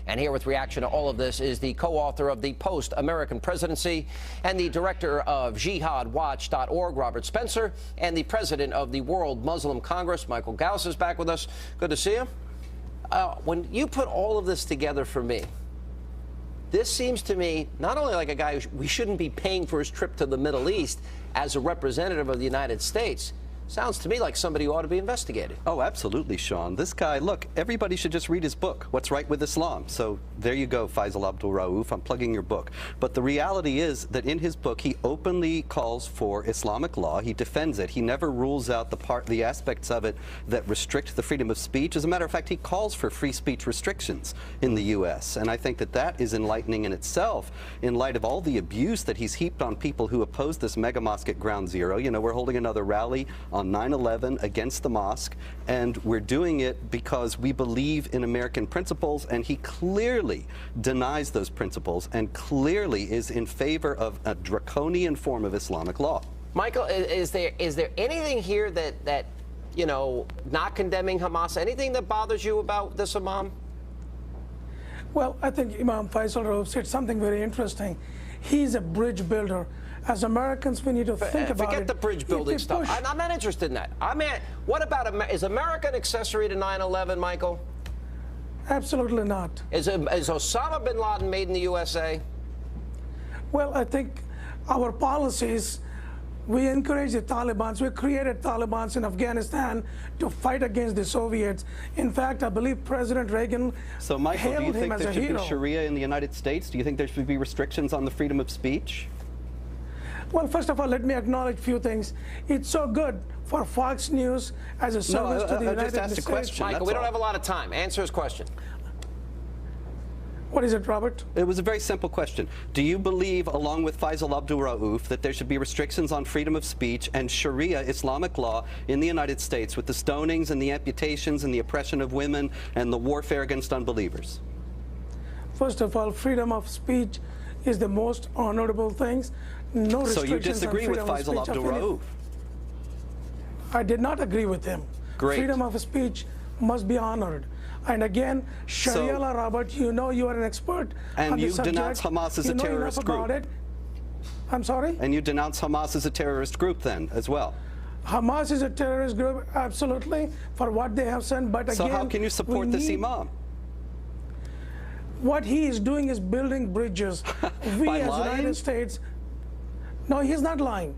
And here with reaction to all of this is the co-author of the Post-American Presidency and the director of JihadWatch.org, Robert Spencer, and the president of the World Muslim Congress, Michael Ghouse, is back with us. Good to see you. When you put all of this together for me, this seems to me not only like a guy we shouldn't be paying for his trip to the Middle East as a representative of the United States. Sounds to me like somebody who ought to be investigated. Oh, absolutely, Sean. This guy, look, everybody should just read his book, What's Right with Islam. So there you go, Faisal Abdul Rauf. I'm plugging your book. But the reality is that in his book, he openly calls for Islamic law. He defends it. He never rules out the aspects of it that restrict the freedom of speech. As a matter of fact, he calls for free speech restrictions in the U.S. And I think that that is enlightening in itself in light of all the abuse that he's heaped on people who oppose this mega mosque at Ground Zero. You know, we're holding another rally on 9/11 against the mosque, and we're doing it because we believe in American principles, and he clearly denies those principles and clearly is in favor of a draconian form of Islamic law. Michael, is there anything here that you know, not condemning Hamas, anything that bothers you about this Imam? Well, I think Imam Faisal Rauf said something very interesting. He's a bridge builder. As Americans, we need to think about it. Forget the bridge building stuff. I'm not interested in that. I mean, what about, is America an accessory to 9/11, Michael? Absolutely not. Is Osama bin Laden made in the USA? Well, I think our policies, we encourage the Taliban. We created Taliban in Afghanistan to fight against the Soviets. In fact, I believe President Reagan So, Michael, do you hailed him think as there a should hero. be Sharia in the United States? Do you think there should be restrictions on the freedom of speech? Well, first of all, let me acknowledge a few things. It's so good for Fox News as a service to the United just asked a States. question. Michael, we don't have a lot of time. Answer his question. What is it, Robert? It was a very simple question. Do you believe, along with Faisal Abdul Rauf, that there should be restrictions on freedom of speech and Sharia Islamic law in the United States with the stonings and the amputations and the oppression of women and the warfare against unbelievers? First of all, freedom of speech is the most honorable things. No restrictions. So you disagree with Faisal Abdul Rauf? I did not agree with him. Great. Freedom of speech must be honored. And again, Sharia law, Robert, you know you are an expert and on the you subject. denounce Hamas as a terrorist group. It. I'm sorry? And you denounce Hamas as a terrorist group then, as well? Hamas is a terrorist group, absolutely, for what they have sent. But again, so how can you support this Imam? What he is doing is building bridges. We By as lying? United States, no, he's not lying.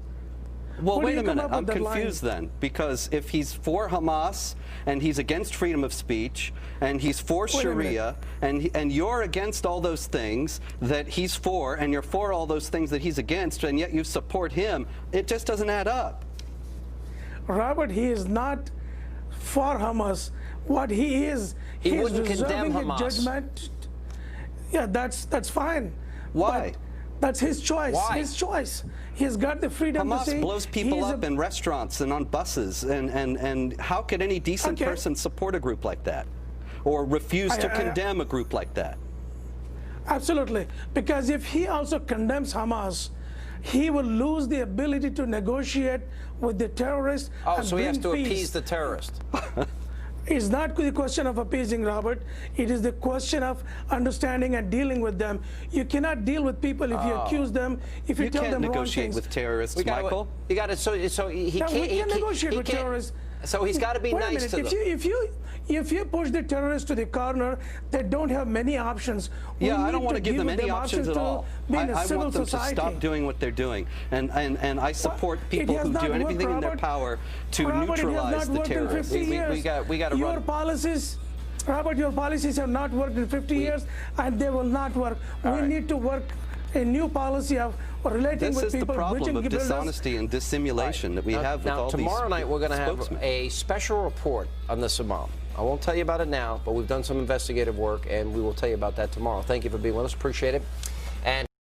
Well, Where wait do a you come minute. up I'm with that confused line? then, because if he's for Hamas and he's against freedom of speech and he's for Sharia and you're against all those things that he's for and you're for all those things that he's against and yet you support him, it just doesn't add up. Robert, he is not for Hamas. What he is, He wouldn't reserving condemn a Hamas. judgment. Yeah, that's fine. Why? But that's his choice. Why? His choice. He's got the freedom to Hamas say. blows people up in restaurants and on buses, and how could any decent person support a group like that or refuse to condemn a group like that? Absolutely, because if he also condemns Hamas, he will lose the ability to negotiate with the terrorists. Oh, and so he has to bring peace. appease the terrorist. It's not the question of appeasing, Robert. It is the question of understanding and dealing with them. You cannot deal with people if you accuse them, if you tell them wrong things. You can't negotiate with terrorists, Michael. You got to. So he No, can't. we can negotiate with terrorists. So he's got to be nice to them. If you push the terrorists to the corner, they don't have many options. Yeah, I don't want to give them any options at all. I want them to stop doing what they're doing. And I support people who do anything in their power to neutralize the terrorists. We got to your run. Policies, Robert, your policies have not worked in 50 years, and they will not work. We need to work a new policy of relating with people. This is the problem of dishonesty and dissimulation that we have with all these. Now, tomorrow night we're going to have a special report on this Imam. I won't tell you about it now, but we've done some investigative work, and we will tell you about that tomorrow. Thank you for being with us. Appreciate it.